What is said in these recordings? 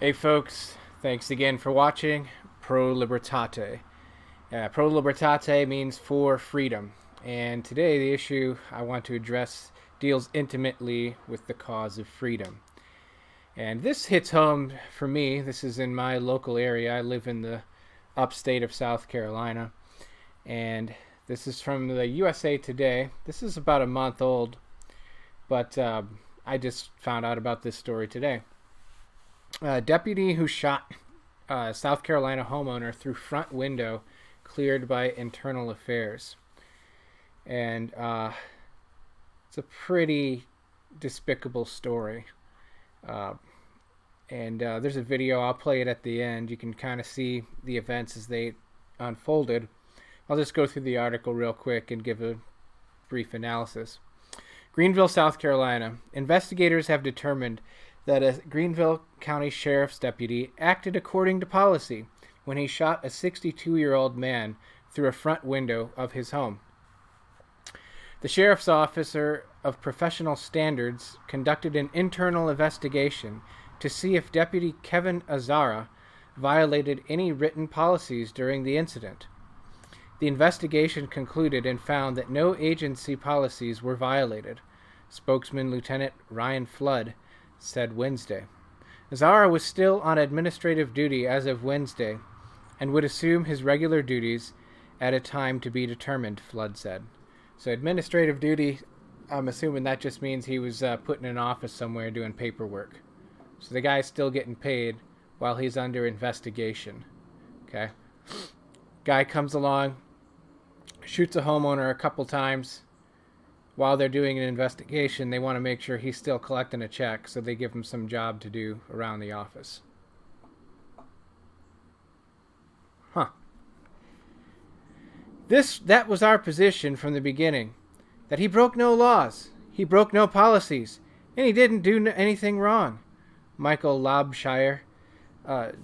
Hey folks, thanks again for watching Pro Libertate. Pro Libertate means for freedom, and today the issue I want to address deals intimately with the cause of freedom. And this hits home for me. This is in my local area. I live in the upstate of South Carolina, and this is from the USA Today. This is about a month old, but I just found out about this story today. Deputy who shot South Carolina homeowner through front window cleared by internal affairs. And it's a pretty despicable story. Uh, and there's a video, I'll play it at the end. You can kind of see the events as they unfolded. I'll just go through the article real quick and give a brief analysis. Greenville, South Carolina. Investigators have determined that a Greenville County Sheriff's deputy acted according to policy when he shot a 62-year-old man through a front window of his home. The Sheriff's Officer of Professional Standards conducted an internal investigation to see if Deputy Kevin Azara violated any written policies during the incident. The investigation concluded and found that no agency policies were violated. Spokesman Lieutenant Ryan Flood said Wednesday. Azara was still on administrative duty as of Wednesday and would assume his regular duties at a time to be determined, Flood said. So administrative duty, I'm assuming that just means he was put in an office somewhere doing paperwork. So the guy's still getting paid while he's under investigation. Okay? Guy comes along, shoots a homeowner a couple times. While they're doing an investigation, they want to make sure he's still collecting a check, so they give him some job to do around the office. Huh. That was our position from the beginning, that he broke no laws, he broke no policies, and he didn't do anything wrong. Michael Lobshire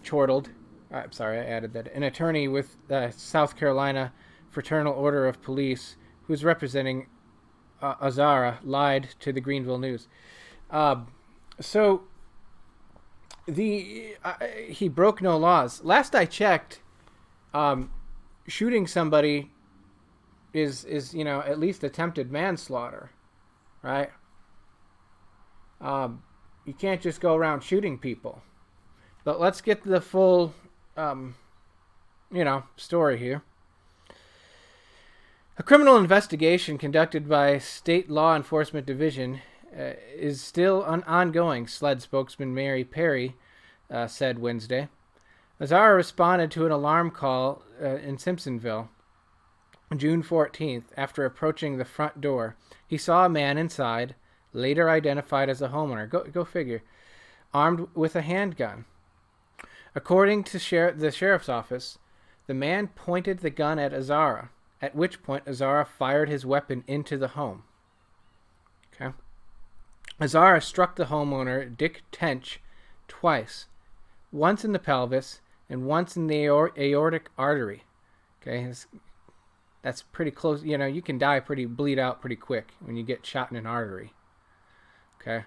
chortled. I'm sorry, I added that. An attorney with South Carolina Fraternal Order of Police, who's representing Azara, lied to the Greenville News. He broke no laws. Last I checked, shooting somebody is at least attempted manslaughter, right? You can't just go around shooting people. But let's get the full story here. A criminal investigation conducted by State Law Enforcement Division is still ongoing, SLED spokesman Mary Perry said Wednesday. Azara responded to an alarm call in Simpsonville June 14th after approaching the front door. He saw a man inside, later identified as a homeowner. Go figure. Armed with a handgun. According to the sheriff's office, the man pointed the gun at Azara, at which point Azara fired his weapon into the home. Okay. Azara struck the homeowner, Dick Tench, twice. Once in the pelvis and once in the aortic artery. Okay. That's pretty close. You can bleed out pretty quick when you get shot in an artery. Okay.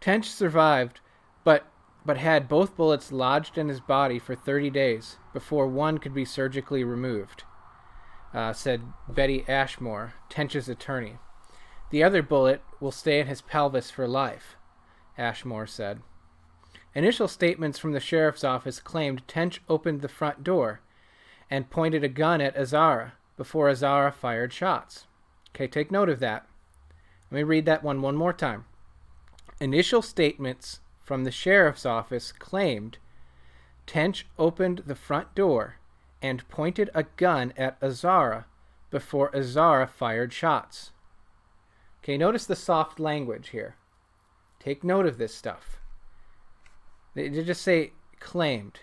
Tench survived, but had both bullets lodged in his body for 30 days before one could be surgically removed. Said Betty Ashmore, Tench's attorney. The other bullet will stay in his pelvis for life, Ashmore said. Initial statements from the sheriff's office claimed Tench opened the front door and pointed a gun at Azara before Azara fired shots. Okay, take note of that. Let me read that one more time. Initial statements from the sheriff's office claimed Tench opened the front door and pointed a gun at Azara before Azara fired shots. Okay, notice the soft language here. Take note of this stuff. They just say claimed.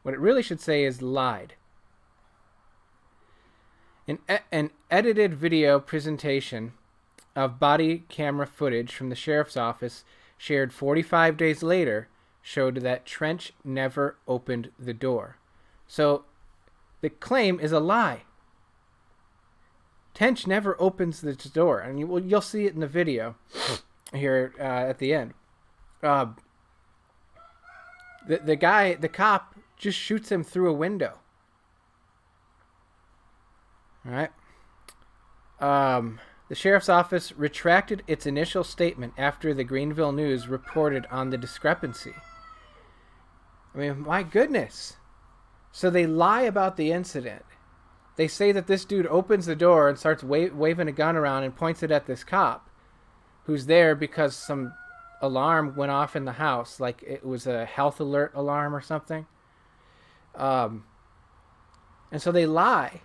What it really should say is lied. An edited video presentation of body camera footage from the sheriff's office shared 45 days later showed that Tench never opened the door. So the claim is a lie. Tench never opens the door, and you'll see it in the video here at the end. The cop, just shoots him through a window. All right. The sheriff's office retracted its initial statement after the Greenville News reported on the discrepancy. I mean, my goodness. So they lie about the incident. They say that this dude opens the door and starts waving a gun around and points it at this cop who's there because some alarm went off in the house, like it was a health alert alarm or something. And so they lie.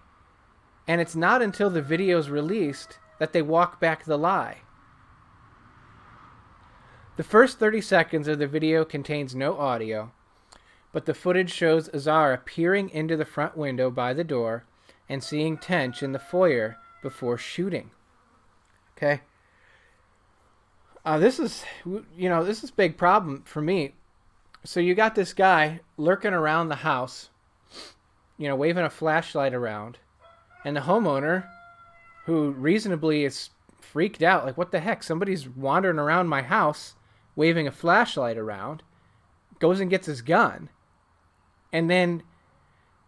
And it's not until the video's released that they walk back the lie. The first 30 seconds of the video contains no audio, but the footage shows Azara peering into the front window by the door and seeing Tench in the foyer before shooting. Okay. This is big problem for me. So you got this guy lurking around the house, waving a flashlight around, and the homeowner, who reasonably is freaked out, like, what the heck? Somebody's wandering around my house, waving a flashlight around, goes and gets his gun, and then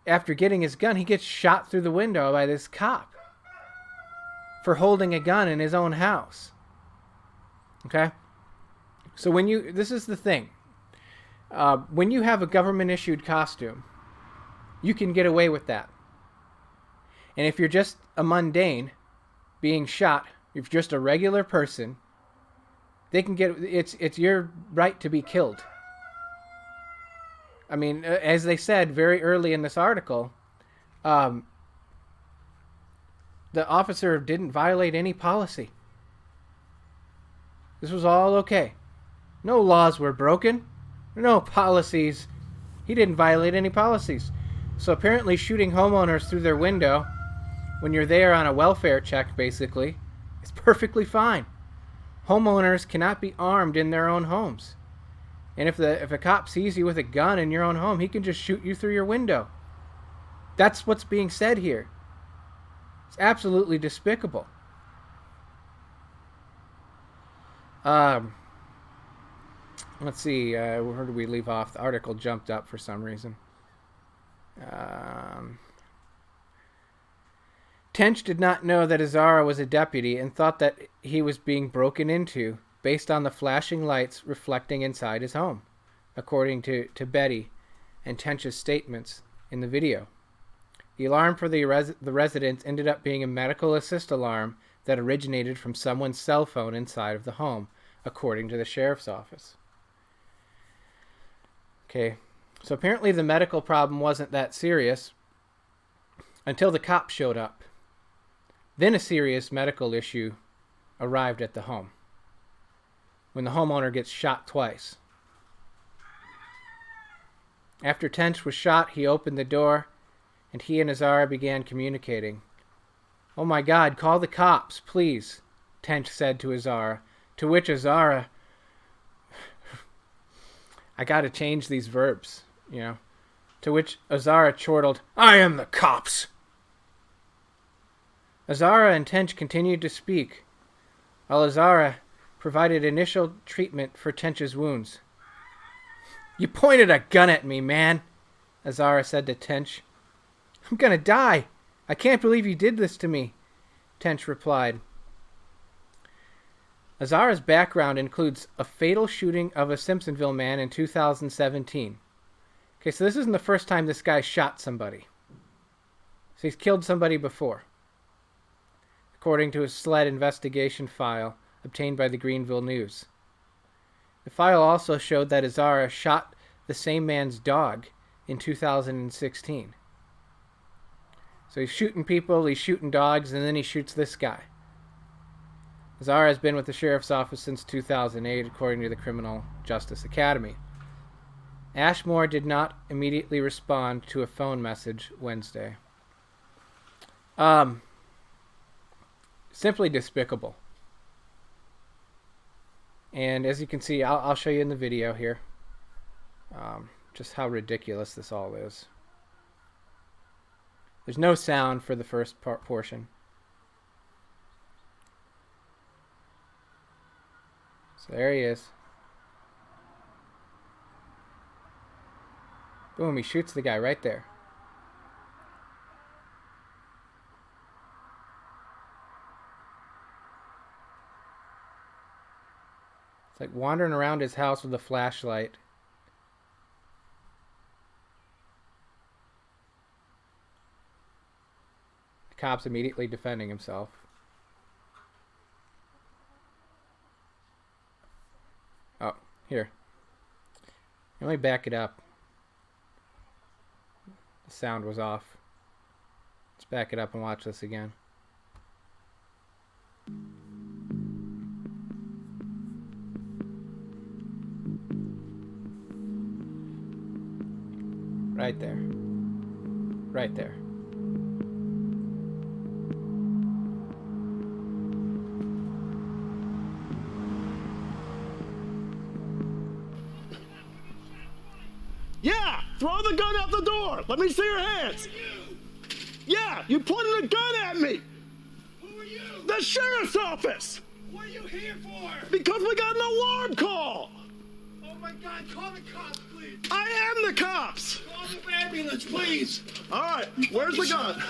after getting his gun, he gets shot through the window by this cop for holding a gun in his own house. Okay? So this is the thing. When you have a government-issued costume, you can get away with that. And if you're just a mundane being shot, if you're just a regular person, they can get it's your right to be killed. I mean, as they said very early in this article, the officer didn't violate any policy. This was all okay. No laws were broken. No policies. He didn't violate any policies. So apparently shooting homeowners through their window when you're there on a welfare check, basically, is perfectly fine. Homeowners cannot be armed in their own homes. And if a cop sees you with a gun in your own home, he can just shoot you through your window. That's what's being said here. It's absolutely despicable. Let's see, where did we leave off? The article jumped up for some reason. Tench did not know that Azara was a deputy and thought that he was being broken into based on the flashing lights reflecting inside his home, according to Betty and Tench's statements in the video. The alarm for the residents ended up being a medical assist alarm that originated from someone's cell phone inside of the home, according to the sheriff's office. Okay, so apparently the medical problem wasn't that serious until the cops showed up. Then a serious medical issue arrived at the home, when the homeowner gets shot twice. After Tench was shot, he opened the door, and he and Azara began communicating. "Oh my God, call the cops, please," Tench said to Azara, to which Azara... I gotta change these verbs, To which Azara chortled, "I am the cops!" Azara and Tench continued to speak, while Azara provided initial treatment for Tench's wounds. "You pointed a gun at me, man," Azara said to Tench. "I'm gonna die. I can't believe you did this to me," Tench replied. Azara's background includes a fatal shooting of a Simpsonville man in 2017. Okay, so this isn't the first time this guy shot somebody. So he's killed somebody before, according to a SLED investigation file obtained by the Greenville News. The file also showed that Azara shot the same man's dog in 2016. So he's shooting people, he's shooting dogs, and then he shoots this guy. Azara has been with the sheriff's office since 2008, according to the Criminal Justice Academy. Ashmore did not immediately respond to a phone message Wednesday. Simply despicable. And as you can see, I'll show you in the video here just how ridiculous this all is. There's no sound for the first portion. So there he is. Boom, he shoots the guy right there. It's like wandering around his house with a flashlight. The cop's immediately defending himself. Oh, here. Let me back it up. The sound was off. Let's back it up and watch this again. Right there. Right there. Yeah! Throw the gun out the door! Let me see your hands! Yeah! You pointed a gun at me! Who are you? The sheriff's office! What are you here for? Because we got an alarm call! Oh my God, call the cops, please! I am the cops! Call the ambulance, please! Alright, where's the gun?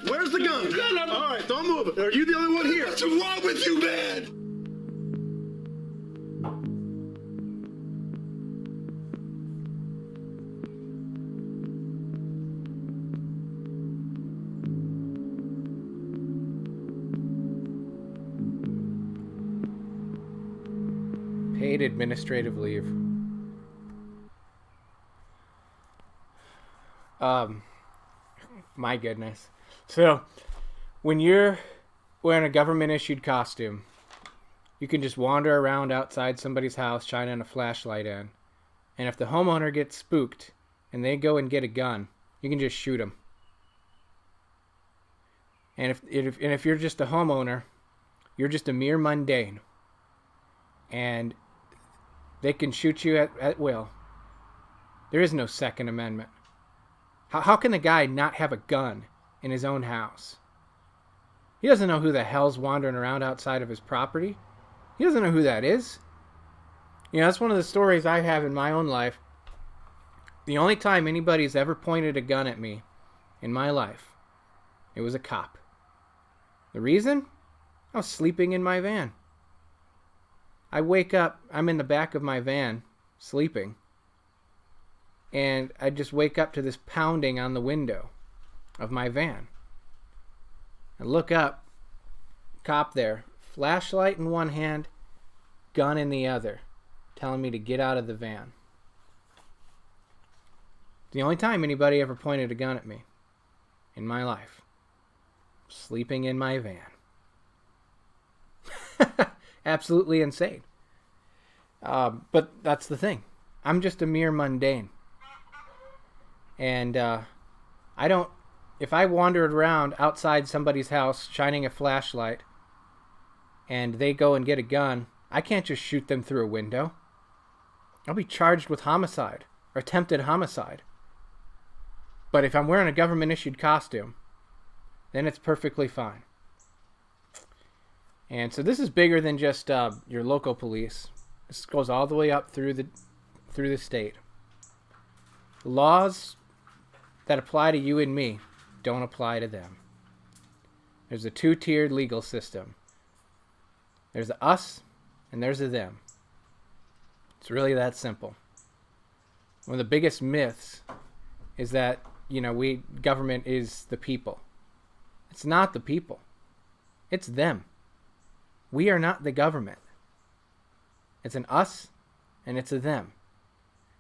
Where's the gun? gun on the- Alright, don't move it. Are you the only one here? What's wrong with you, man? Paid administrative leave. My goodness. So, when you're wearing a government-issued costume, you can just wander around outside somebody's house shining a flashlight in. And if the homeowner gets spooked and they go and get a gun, you can just shoot them. And if you're just a homeowner, you're just a mere mundane. And they can shoot you at will. There is no Second Amendment. How can the guy not have a gun in his own house? He doesn't know who the hell's wandering around outside of his property. He doesn't know who that is. You know, that's one of the stories I have in my own life. The only time anybody's ever pointed a gun at me in my life, it was a cop. The reason? I was sleeping in my van. I wake up, I'm in the back of my van, sleeping. And I just wake up to this pounding on the window of my van. I look up, cop there, flashlight in one hand, gun in the other, telling me to get out of the van. The only time anybody ever pointed a gun at me in my life. Sleeping in my van. Absolutely insane. But that's the thing. I'm just a mere mundane. And if I wandered around outside somebody's house shining a flashlight and they go and get a gun, I can't just shoot them through a window. I'll be charged with homicide or attempted homicide. But if I'm wearing a government-issued costume, then it's perfectly fine. And so this is bigger than just your local police. This goes all the way up through the state. Laws that apply to you and me don't apply to them. There's a two-tiered legal system. There's a us and there's a them. It's really that simple. One of the biggest myths is that, government is the people. It's not the people. It's them. We are not the government. It's an us and it's a them.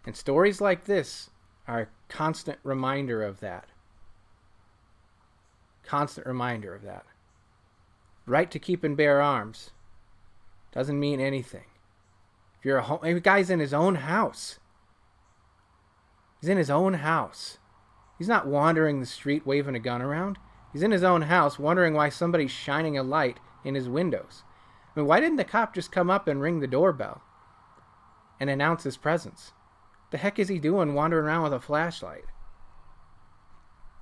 And stories like this are a constant reminder of that. Constant reminder of that. Right to keep and bear arms doesn't mean anything. If you're a guy's in his own house. He's in his own house. He's not wandering the street waving a gun around. He's in his own house wondering why somebody's shining a light in his windows. I mean, why didn't the cop just come up and ring the doorbell and announce his presence? The heck is he doing wandering around with a flashlight?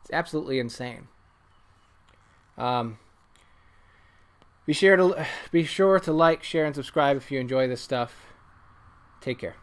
It's absolutely insane. Be sure to like, share, and subscribe if you enjoy this stuff. Take care.